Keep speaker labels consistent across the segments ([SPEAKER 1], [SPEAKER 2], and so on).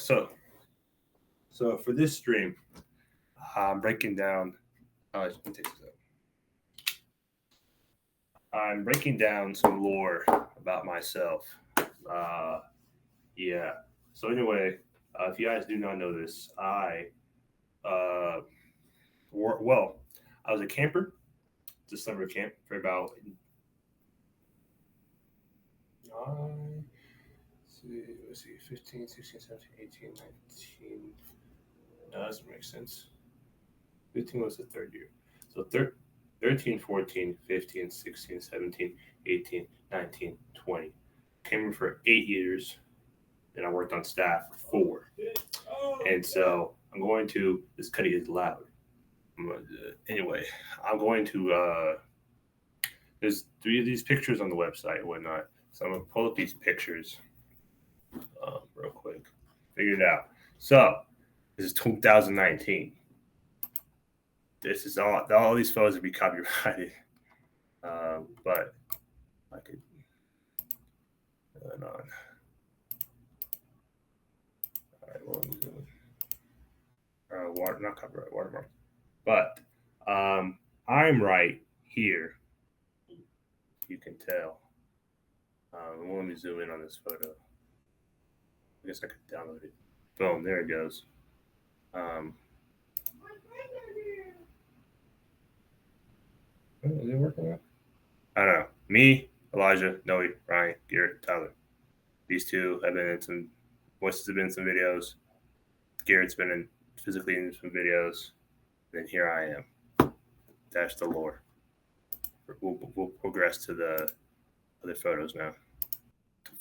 [SPEAKER 1] So for this stream, I'm breaking down. Let me take this out. I'm breaking down some lore about myself. Yeah. So anyway, if you guys do not know this, uh, I was a camper, just summer camp for about let's see, 15, 16, 17, 18, 19. No, that doesn't make sense. 15 was the third year. So 13, 14, 15, 16, 17, 18, 19, 20. Came in for 8 years. Then I worked on staff for 4. And so I'm going to, this cutty is loud. Anyway, I'm going to, there's 3 of these pictures on the website and whatnot. So I'm going to pull up these pictures real quick. Figure it out. So this is 2019. This is all these photos would be copyrighted. But I could turn on. All right, well, not copyright, watermark. But I'm right here. You can tell. Let me zoom in on this photo. I guess I could download it. Boom, there it goes. Is it working out? I don't know. Me, Elijah, Noe, Ryan, Garrett, Tyler. These 2 have been in some voices, have been in some videos. Garrett's been physically in some videos. Then here I am. That's the lore. We'll progress to the other photos now.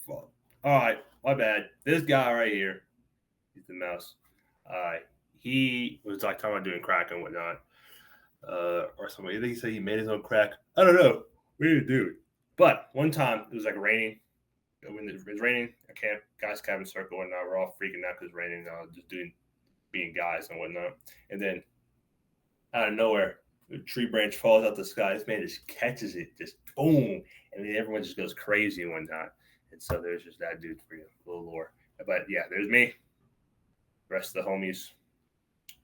[SPEAKER 1] All right, my bad. This guy right here, he's the mouse. He was like talking about doing crack and whatnot. Or something. I think he said he made his own crack. I don't know. We didn't do it. But one time it was like raining. When it was raining, I can't. Guys cabin circle and whatnot. We're all freaking out because it's raining. Just being guys and whatnot. And then out of nowhere, a tree branch falls out the sky. This man just catches it, just boom, and then everyone just goes crazy and whatnot. And so there's just that dude for you, a little lore. But yeah, there's me. The rest of the homies,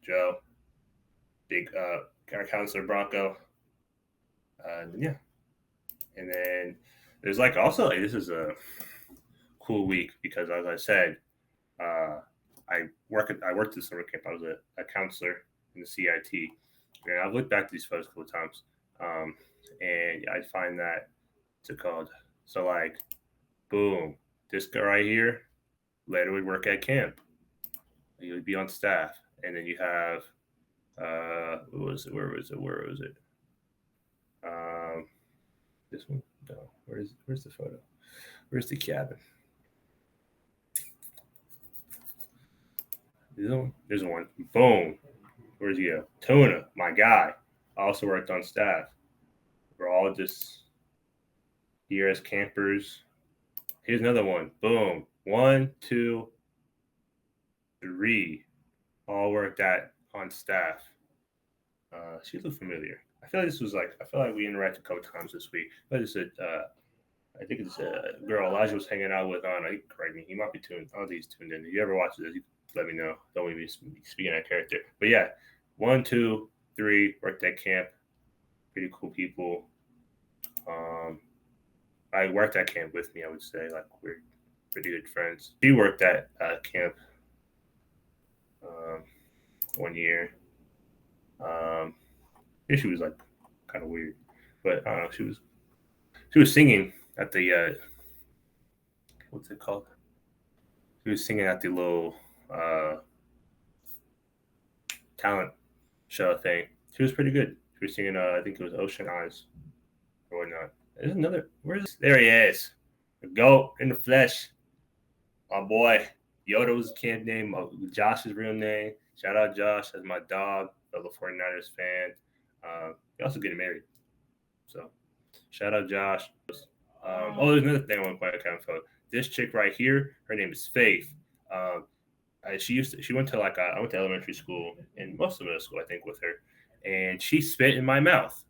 [SPEAKER 1] Joe, big counselor Bronco. Yeah. And then there's like also this is a cool week because as I said, I worked at summer camp. I was a counselor in the CIT. And I've looked back at these photos a couple of times. And I find that it's called. So like, boom, this guy right here, later would work at camp. He would be on staff. And then you have where was it? This one? No. Where's the photo? Where's the cabin? There's one. Boom. Where's he go? Tuna, my guy. I also worked on staff. We're all just here as campers. Here's another one. Boom. 1, 2, 3. All worked on staff. She looked familiar. I feel like we interacted a couple times this week. But it's I think it's a girl Elijah was hanging out with on. Correct me. He might be tuned. I don't think he's tuned in. If you ever watch this, you let me know. Don't want me to be speaking that character. But yeah, 1, 2, 3 worked at camp. Pretty cool people. I worked at camp with me. I would say like we're pretty good friends. She worked at camp 1 year. She was like kind of weird, but she was singing at the what's it called? She was singing at the little talent show thing. She was pretty good. She was singing I think it was Ocean Eyes or whatnot. There's another. There he is. The goat in the flesh. My boy. Yoda was the camp name. Josh's real name. Shout out Josh. That's my dog. Fellow 49ers fan. He also getting married. So shout out Josh. There's another thing I want to point out. This chick right here, her name is Faith. She went to I went to elementary school and most of middle school, I think, with her, and she spit in my mouth.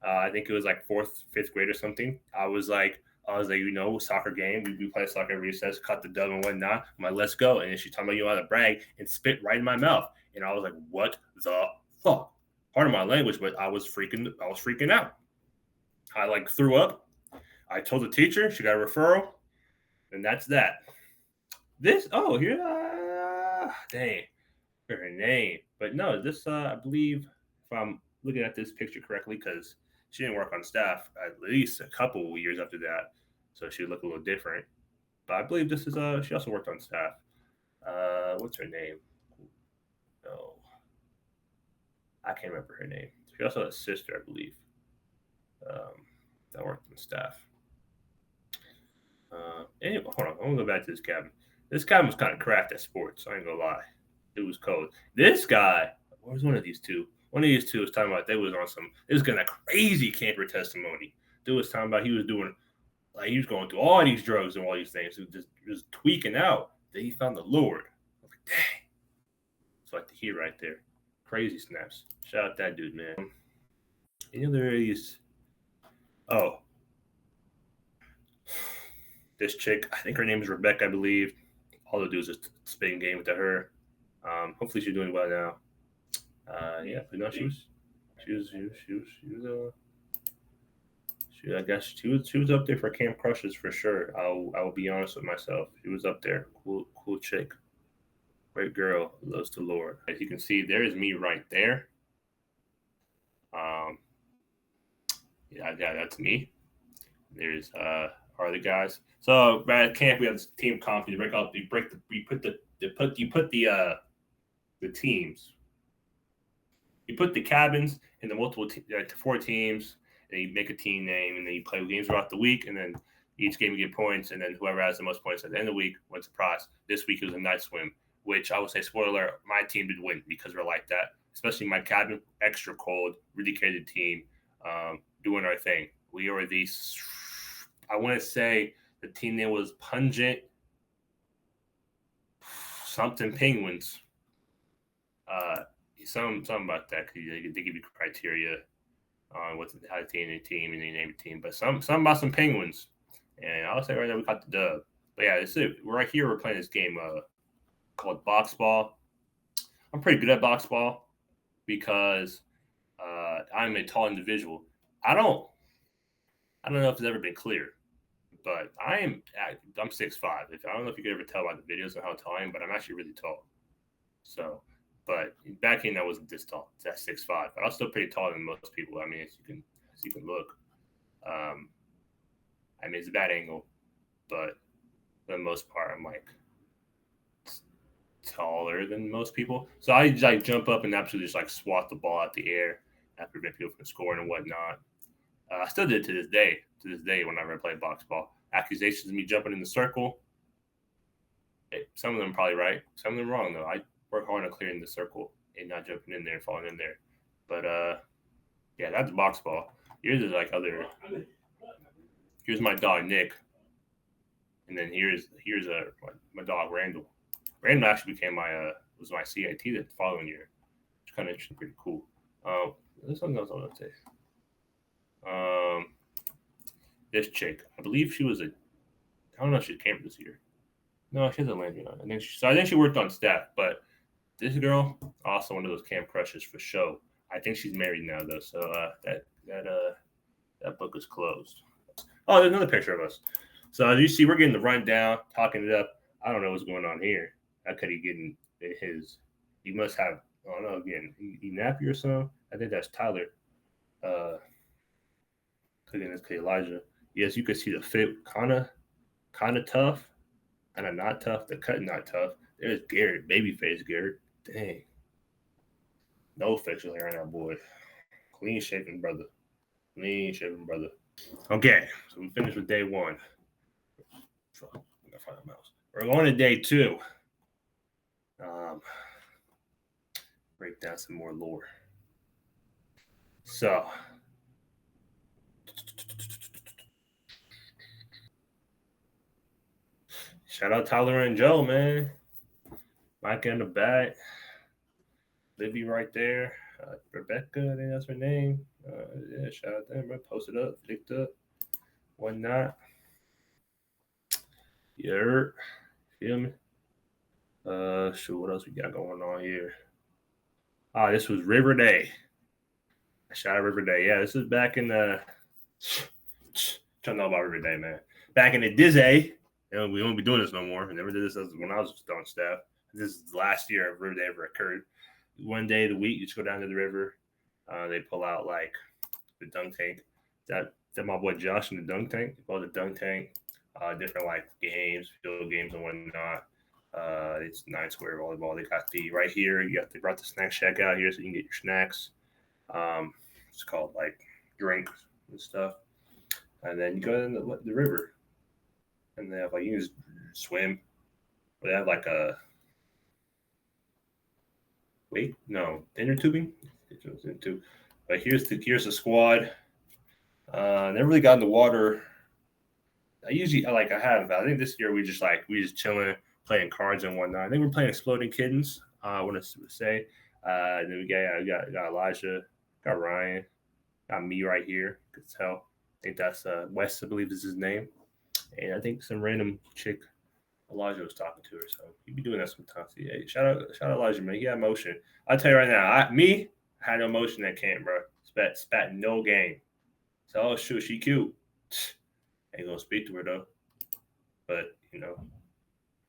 [SPEAKER 1] I think it was like 4th, 5th grade or something. I was like, I was like, soccer game. We play soccer every recess, cut the dub and whatnot. I'm like, let's go. And then she told me you want to brag and spit right in my mouth. And I was like, what the fuck? Pardon my language, but I was freaking out. I like threw up. I told the teacher, she got a referral, and that's that. Here, dang, her name. But no, this, I believe, if I'm looking at this picture correctly, because she didn't work on staff at least a couple years after that, so she looked a little different. But I believe this is, she also worked on staff. What's her name? No, I can't remember her name. She also has a sister, I believe, that worked on staff. Anyway, hold on. I'm gonna go back to this cabin. This cabin was kind of cracked at sports. I ain't gonna lie. It was cold. This guy, where's one of these two? One of these two was talking about they was on some. It was gonna crazy camper testimony. Dude was talking about he was doing, like he was going through all these drugs and all these things. He was just tweaking out. Then he found the Lord. I was like, dang. It's like the heat right there. Crazy snaps. Shout out that dude, man. Any other these? Oh, this chick. I think her name is Rebecca. I believe. All the dudes just spitting game to her. Hopefully she's doing well now. Yeah, but no, I guess she was up there for camp crushes for sure. I will be honest with myself. She was up there. Cool chick. Great girl. Loves the Lord. As you can see, there is me right there. Um, yeah, that's me. There's our other guys. So at camp we have this team comp. You put the teams. You put the cabins in the multiple 4 teams, and you make a team name, and then you play games throughout the week, and then each game you get points, and then whoever has the most points at the end of the week wins a prize. This week it was a night swim, which I would say, spoiler alert, my team did win because we're like that. Especially my cabin, extra cold, really dedicated team, doing our thing. We were these. I want to say the team name was Pungent something Penguins. Something about that because they give you criteria on how to name a team and they name a team, but some about some Penguins, and I'll say right now we got the dub. But yeah, this is right here. We're playing this game called box ball. I'm pretty good at box ball because I'm a tall individual. I don't know if it's ever been clear, but I'm 6'5". I don't know if you could ever tell by the videos of how tall I am, but I'm actually really tall. So, but back in I wasn't this tall. That's 6'5", but I was still pretty taller than most people. I mean, as you can look. I mean, it's a bad angle, but for the most part, I'm like taller than most people. So I like jump up and absolutely just like swat the ball out the air and prevent people from scoring and whatnot. I still did it to this day. To this day, whenever I play box ball, accusations of me jumping in the circle. Some of them probably right, some of them wrong though. I work hard on clearing the circle and not jumping in there and falling in there. But yeah, that's box ball. Here's like other. Here's my dog Nick, and then here's my dog Randall. Randall actually became was my CIT the following year, which kind of interesting, pretty cool. There's something else I want to say. This chick, I believe she was I don't know if she came this year. No, she has a landing on. I think she worked on staff, but this girl also one of those camp crushes for show. I think she's married now though, so that book is closed. Oh, there's another picture of us. So as you see, we're getting the rundown, talking it up. I don't know what's going on here. How could he getting his? He must have. I don't know. Again, he nappy or something. I think that's Tyler. Clicking this Elijah. Yes, you can see the fit kind of tough, kind of not tough. The cut not tough. There's Garrett, babyface Garrett. Dang, no facial hair on that boy. Clean shaven brother. Clean shaven brother. Okay, so we finished with day 1. Fuck, I gotta find a mouse. We're going to day 2. Break down some more lore. So, shout out Tyler and Joe, man. Mike in the back. Libby right there. Rebecca, I think that's her name. Yeah, shout out to them. Post it up, flicked up, whatnot. Yeah, feel me? Shoot, what else we got going on here? This was River Day. Shout out River Day. Yeah, this is back in the. Trying to know about River Day, man. Back in the Disney, we won't be doing this no more. I never did this when I was on staff. This is the last year of River Day ever occurred. One day of the week, you just go down to the river. They pull out like the dunk tank. That my boy Josh in the dunk tank. They pull the dunk tank. Different like games, field games and whatnot. It's 9 square volleyball. They got the right here. They brought the snack shack out here so you can get your snacks. It's called like drinks and stuff. And then you go in the river, and they have like you can just swim. They have like a inner tubing. But here's the squad. Never really got in the water. I think this year we just chilling, playing cards and whatnot. I think we're playing Exploding Kittens. I want to say. Then we got Elijah, got Ryan, got me right here. Could tell. I think that's Wes, I believe is his name. And I think some random chick Elijah was talking to her. So he'd be doing that sometimes. Hey, shout out Elijah, man. He had emotion. I'll tell you right now, I had no emotion at camp, bro. Spat no game. So oh shoot, she cute. Ain't gonna speak to her though. But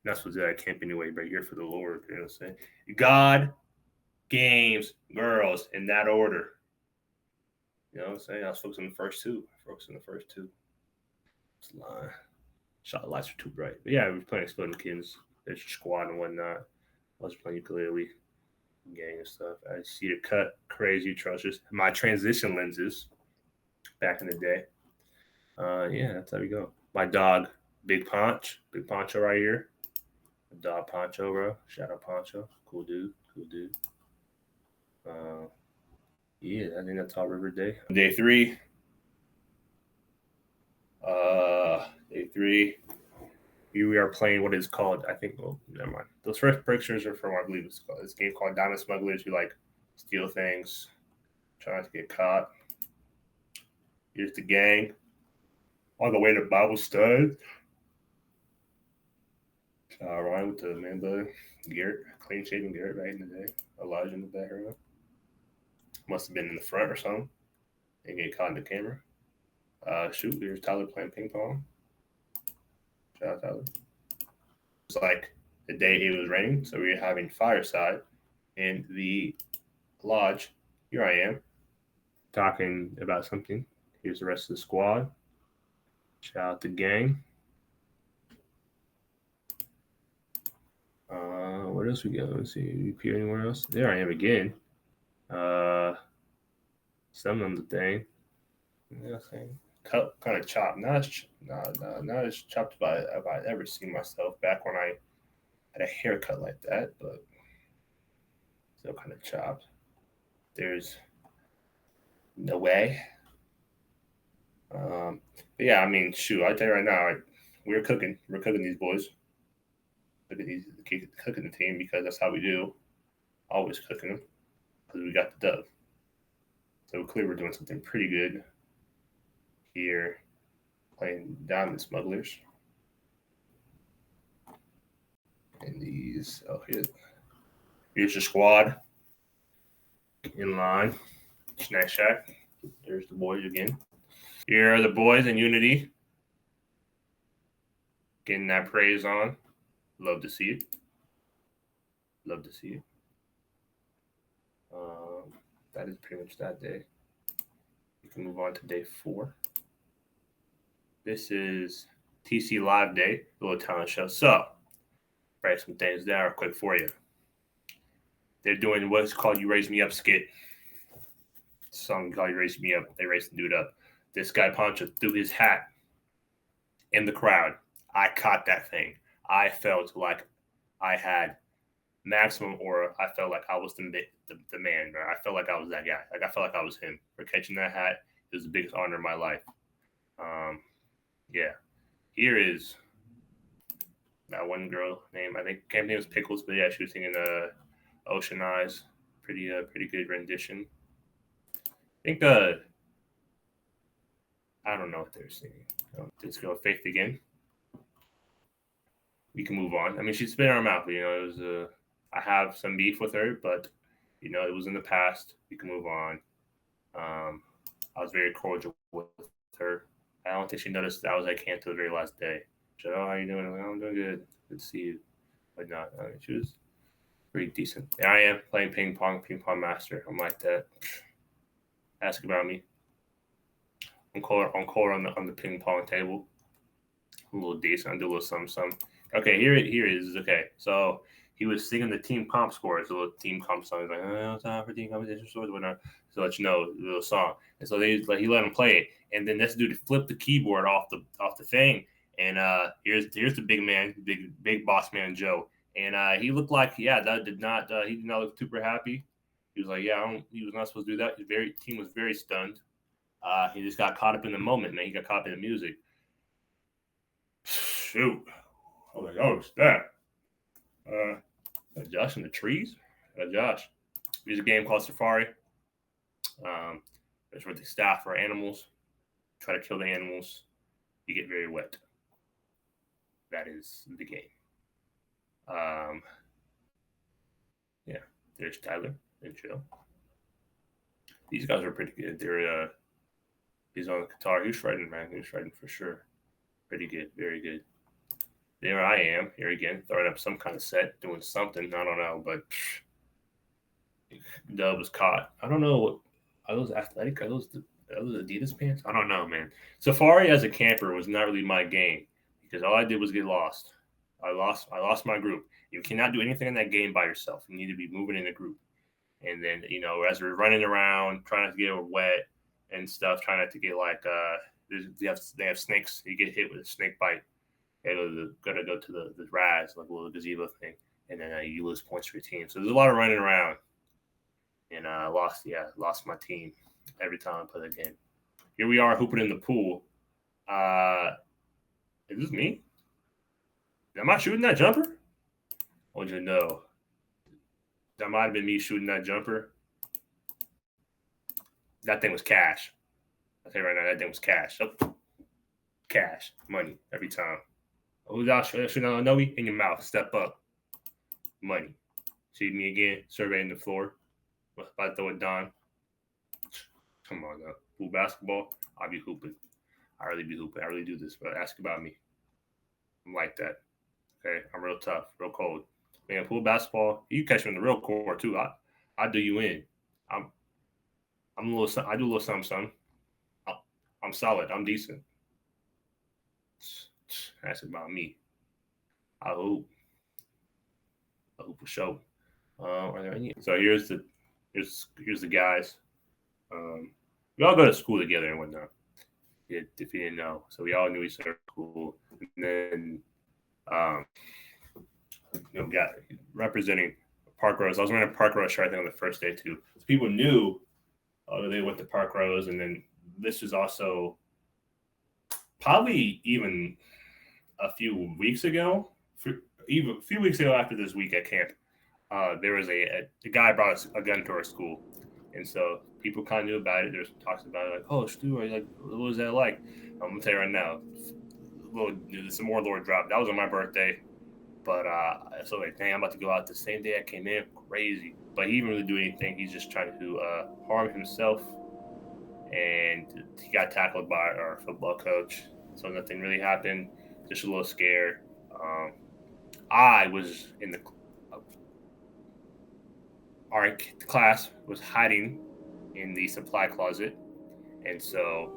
[SPEAKER 1] that's what's at camp anyway, but you're for the Lord, you know what I'm saying? God, games, girls, in that order. You know what I'm saying? I was focused on the first two. It's lying. Shot lights are too bright. But yeah, we were playing Exploding Kittens. There's your squad and whatnot. I was playing ukulele, gang and stuff. I see the cut, crazy atrocious. My transition lenses back in the day. Yeah, that's how we go. My dog, Big Poncho right here. Dog Poncho, bro. Shout out Poncho. Cool dude. Yeah, I think that's all River Day. Day 3. Day 3. Here we are playing what is called, I think, never mind. Those first pictures are from, I believe it's called this game called Diamond Smugglers. You like steal things, try not to get caught. Here's the gang. On the way to Bible study. Ryan with the man bug. Garrett, clean shaven Garrett right in the day. Elijah in the background. Must have been in the front or something. And get caught in the camera. Shoot, there's Tyler playing ping pong. Shout out Tyler. It's like the day it was raining, so we were having fireside in the lodge. Here I am, talking about something. Here's the rest of the squad. Shout out the gang. What else we got? Let's see. You appear anywhere else? There I am again. Some on the thing. Yeah, cut kind of chopped. Not as chopped as I've ever seen myself back when I had a haircut like that, but still kind of chopped. There's no way. But yeah, I mean, shoot, I tell you right now, we're cooking these boys. Cooking the team because that's how we do. Always cooking them because we got the dub. So clearly we're doing something pretty good here, playing Diamond Smugglers. And these, here's your squad in line. Snack Shack. There's the boys again. Here are the boys in unity. Getting that praise on. Love to see it. That is pretty much that day. You can move on to day 4. This is TC Live Day, the little talent show. So, write some things down quick for you. They're doing what's called You Raise Me Up skit. Song called You Raise Me Up. They raised the dude up. This guy Poncho threw his hat in the crowd. I caught that thing. I felt like I had maximum aura. I felt like I was the man, bro. I felt like I was that guy. Like I felt like I was him for catching that hat. It was the biggest honor of my life. Yeah. Here is that one girl name. I think her name was Pickles, but yeah, she was singing Ocean Eyes. Pretty good rendition. I think I don't know what they're singing. This girl Faith again. we can move on. I mean, she's spit in our mouth. It was I have some beef with her, but it was in the past. We can move on. I was very cordial with her. I don't think she noticed that I was at camp till the very last day. She said, "Oh, how you doing?" I'm like, "Oh, I'm doing good. Good to see you." But not. I mean, she was pretty decent. And I am playing ping pong master. I'm like that. Ask about me. I'm core on the ping pong table. A little decent. I do a little something. Okay, here it is. Okay, so he was singing the team comp scores, a little team comp song. He's like, "Oh, time for team competition scores, whatnot." To let you know the little song. And so he let him play it, and then this dude flipped the keyboard off the thing. And here's the big man, big boss man Joe, and he looked like that did not he did not look super happy. He was like, he was not supposed to do that. Team was very stunned. He just got caught up in the moment, man. He got caught up in the music. Shoot. I was like, oh, it's that. Josh in the trees? Josh. There's a game called Safari. It's where the staff are animals. Try to kill the animals. You get very wet. That is the game. Yeah, there's Tyler and Joe. These guys are pretty good. He's on the guitar. He's shredding, man. He's shredding for sure. Pretty good. Very good. There I am, here again, throwing up some kind of set, doing something. I don't know, but Dub was caught. I don't know. Are those athletic? Are those Adidas pants? I don't know, man. Safari as a camper was not really my game because all I did was get lost. I lost my group. You cannot do anything in that game by yourself. You need to be moving in a group. And then, as we're running around, trying not to get wet and stuff, trying not to get like they have snakes. You get hit with a snake bite. Gotta go to the Raz, like a little gazebo thing, and then you lose points for your team. So there's a lot of running around, and I lost my team every time I play the game. Here we are hooping in the pool. Is this me? Am I shooting that jumper? I want you to know that might have been me shooting that jumper. That thing was cash. I'll tell you right now, that thing was cash. Oh, cash, money every time. Who's out shooting on Noe? In your mouth. Step up. Money. See me again, surveying the floor. About to throw it down. Come on now. Pool basketball. I'll be hooping. I really be hooping. I really do this, but ask about me. I'm like that. Okay. I'm real tough, real cold. Man, pool basketball, you catch me in the real court too. I do you in. I do a little something. I'm solid. I'm decent. Ask about me. I hope for sure. Are there any? So here's the guys. We all go to school together and whatnot. If you didn't know, so we all knew each other at school. And then, got representing Park Rose. I was wearing a Park Rose shirt I think on the first day too. So people knew they went to Park Rose, and then this was also probably even a few weeks ago, even a few weeks ago after this week at camp. There was the guy brought a gun to our school, and so people kind of knew about it. There's talks about it, like, "Oh, Stu, like, what was that like?" I'm gonna tell you right now, some more Lord dropped. That was on my birthday, but so like, dang, I'm about to go out the same day I came in. Crazy, but he didn't really do anything. He's just trying to harm himself, and he got tackled by our football coach. So nothing really happened. Just a little scared. I was in the our class was hiding in the supply closet, and so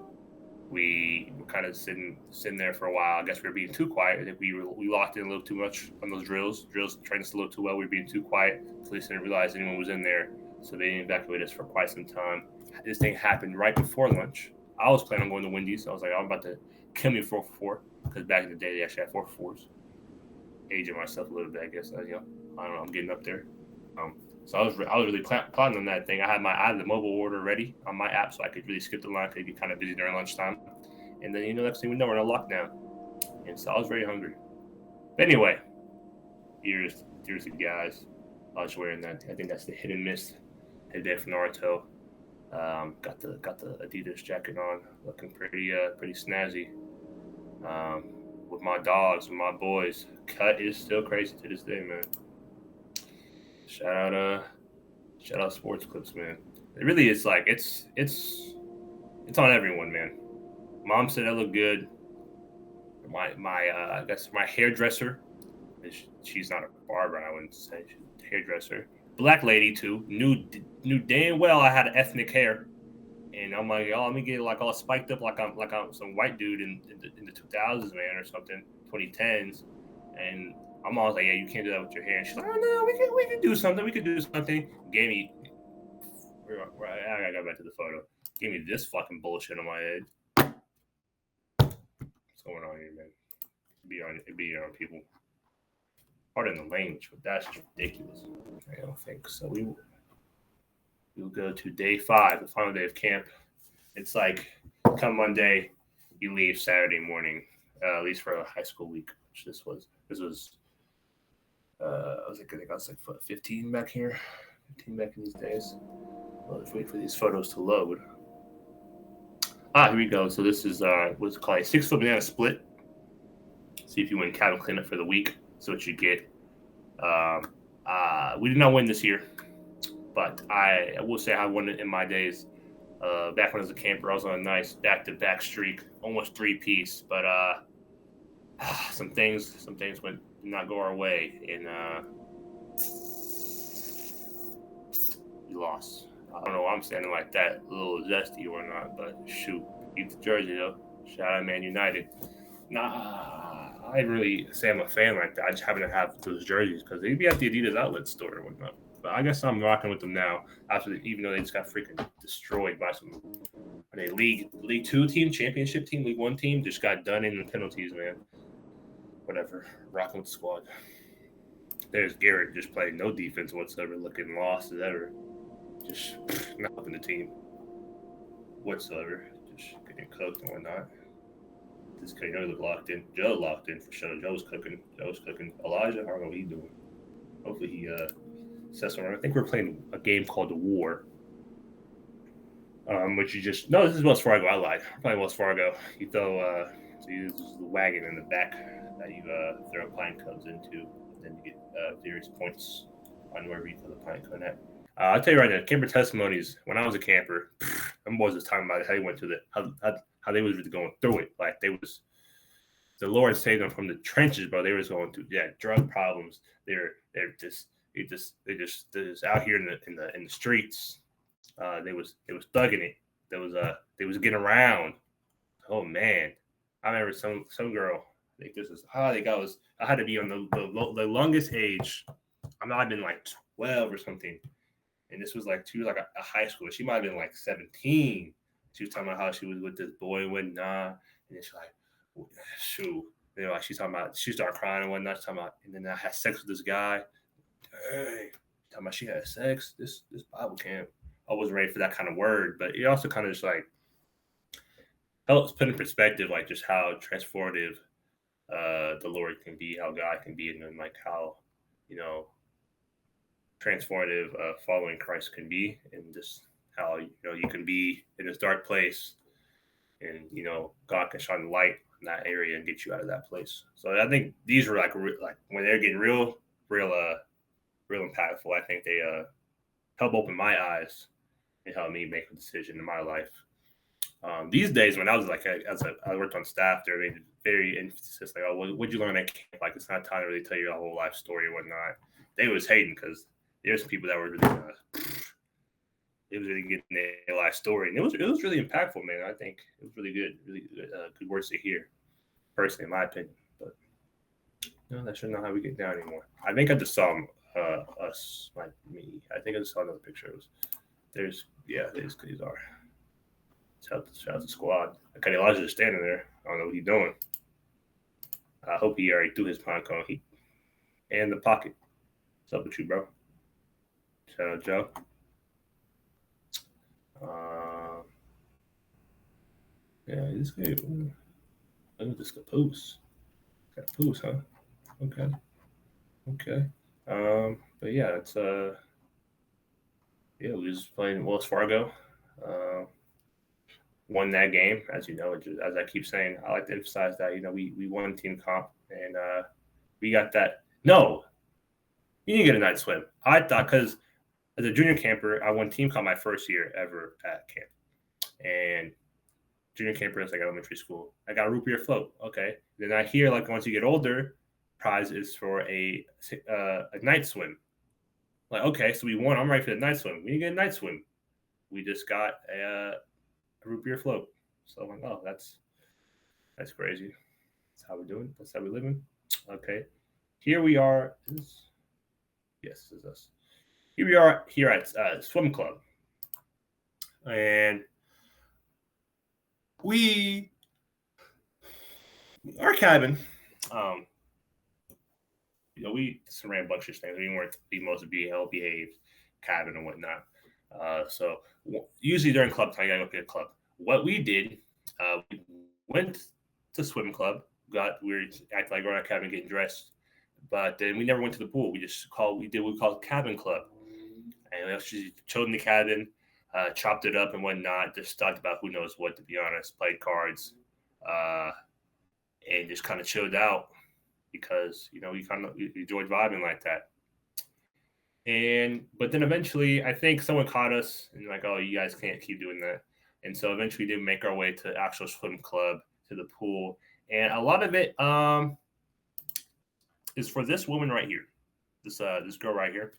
[SPEAKER 1] we were kind of sitting there for a while. I guess we were being too quiet. I think we locked in a little too much on those drills. Drills trained us a little too well. We were being too quiet. Police didn't realize anyone was in there, so they didn't evacuate us for quite some time. This thing happened right before lunch. I was planning on going to Wendy's. I was like, I'm about to kill me 4 because back in the day they actually had 4-4s. Aging myself a little bit, I guess. I don't know. I'm getting up there. So I was really plotting on that thing. I had the mobile order ready on my app, so I could really skip the line. Could be kind of busy during lunchtime, and then next thing we know, we're in a lockdown, and so I was very hungry. But anyway, here's the guys. I was wearing that. I think that's the Hidden Mist headband from Naruto. Got the Adidas jacket on, looking pretty snazzy. With my dogs, with my boys, cut is still crazy to this day, man. Shout out Sports Clips, man. It really is like it's on everyone, man. Mom said I look good. My I guess my hairdresser, she's not a barber, I wouldn't say, she's a hairdresser. Black lady too, knew damn well I had ethnic hair. And I'm like, oh, let me get like all spiked up like I'm some white dude in the 2000s, man, or something, 2010s. And I'm always like, yeah, you can't do that with your hair. And she's like, oh no, we can do something. We could do something. Gave me, I got back to the photo. Gave me this fucking bullshit on my head. What's going on here, man? Be on people. Pardon the language, but that's ridiculous. I don't think so. We'll go to day 5, the final day of camp. It's like come Monday, you leave Saturday morning, at least for a high school week. Which this was. I think I was like 15 back here, 15 back in these days. Well, let's wait for these photos to load. Here we go. So this is what's called a 6-foot banana split. See if you win cattle cleanup for the week. So what you get. We did not win this year, but I will say I won it in my days. Back when I was a camper, I was on a nice back-to-back streak, almost 3-piece. But some things did not go our way, and we lost. I don't know why I'm standing like that, a little zesty or not, but shoot, keep the jersey though. Shout out Man United. Nah, I really say I'm a fan like that. I just happen to have those jerseys because they'd be at the Adidas outlet store or whatnot. But I guess I'm rocking with them now. Even though they just got freaking destroyed by some League 2 team, Championship team, League 1 team, just got done in the penalties, man. Whatever, rocking with the squad. There's Garrett, just playing no defense whatsoever, looking lost as ever. Just not helping the team whatsoever. Just getting cooked and whatnot. This guy, look locked in. Joe locked in for sure. Joe's cooking. Elijah, I don't know what he's doing. Hopefully he sets one. I think we're playing a game called The War. Which you just no, this is Wells Fargo. I lied. We're playing Wells Fargo. You throw so you use the wagon in the back that you throw pine cones into, and then you get various points on wherever you throw the pine cone at. I'll tell you right now, camper testimonies. When I was a camper, them boys was talking about how they went through how they was really going through it. Like the Lord saved them from the trenches, bro. They was going through drug problems. They're just out here in the streets. They was thugging it. They was getting around. Oh man, I remember some girl. I think this is how they got was. I had to be on the longest age. I might have been like 12 or something. And this was like, she was like a high schooler. She might have been like 17. She was talking about how she was with this boy and whatnot. And then she's like, shoot. Like she's talking about, she started crying and whatnot. She's talking about, and then I had sex with this guy. Dang. Talking about she had sex. This Bible camp. I wasn't ready for that kind of word. But it also kind of just like helps put in perspective, like just how transformative the Lord can be, how God can be, and then like how, transformative following Christ can be, and just how you can be in this dark place, and God can shine the light in that area and get you out of that place. So I think these were like when they're getting real impactful. I think they help open my eyes and help me make a decision in my life. These days, when I was like, I worked on staff, they made very emphasis like, oh, what'd you learn at camp? Like, it's not time to really tell you a whole life story or whatnot. They was hating because there's some people that were really, it was really getting their life story, and it was really impactful, man. I think it was really good words to hear, personally, in my opinion. But that's not how we get down anymore. I think I just saw us, like me. I think I just saw another picture. These are. Shout out to the squad. Okay, Elijah is standing there. I don't know what he's doing. I hope he already threw his pine cone. And the pocket. What's up with you, bro? Shout out, Joe. This guy. Look at this caboose. Got a caboose, huh? Okay. But yeah, it's we was playing Wells Fargo. Won that game, as you know. As I keep saying, I like to emphasize that we won team comp, and We got that. No, you didn't get a night swim. I thought because as a junior camper, I won team comp my first year ever at camp, and junior camper is like elementary school. I got a root beer float. Okay, then I hear like once you get older, prize is for a night swim. Like okay, so we won. I'm ready for the night swim. We didn't get a night swim. We just got a root beer float. So I'm like, oh, that's crazy. That's how we're doing. That's how we're living. Okay, here we are. Yes, this is us. Here we are here at swim club, and we our cabin. Um, we just ran a bunch of things. We weren't the most well behaved cabin and whatnot. So usually during club time, I go to a club. What we did, we went to swim club. We were acting like we're at cabin getting dressed, but then we never went to the pool. We did what we called cabin club, and we actually chilled in the cabin, chopped it up and whatnot. Just talked about who knows what. To be honest, played cards, uh, and just kind of chilled out because you enjoyed vibing like that. But then eventually, I think someone caught us and like, oh, you guys can't keep doing that. And so eventually, we did make our way to actual swim club to the pool, and a lot of it is for this woman right here, this girl right here.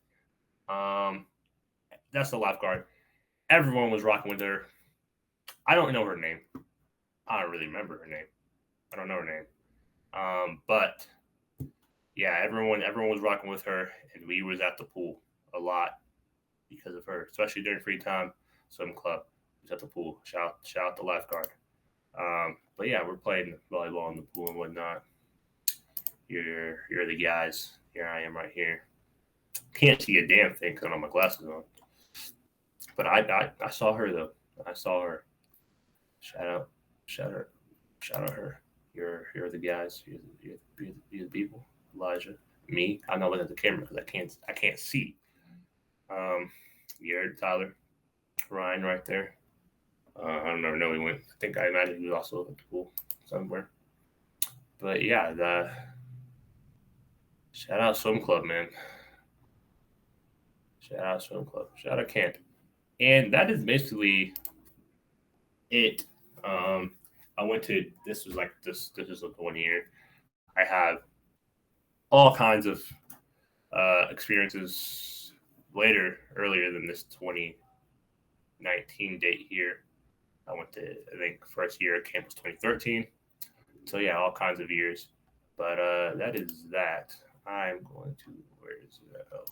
[SPEAKER 1] That's the lifeguard. Everyone was rocking with her. I don't know her name. I don't really remember her name. I don't know her name. But yeah, everyone was rocking with her, and we was at the pool a lot because of her, especially during free time swim club. We was at the pool. Shout out the lifeguard. But yeah, we're playing volleyball in the pool and whatnot. You're the guys. Here I am right here. Can't see a damn thing because I don't have my glasses on. But I saw her though. I saw her. Shout out her. You're the guys. You're the people. Elijah, me. I'm not looking at the camera because I can't see. You're Tyler, Ryan right there. I don't know he went. I imagine he was also at the pool somewhere. But yeah, shout out swim club, man. Shout out swim club. Shout out camp. And that is basically it. I went to this was like this is like 1 year. I have all kinds of experiences earlier than this 2019 date here. I went to I think first year at camp was 2013. So yeah, all kinds of years. But that is that. I'm going to where is it? Oh,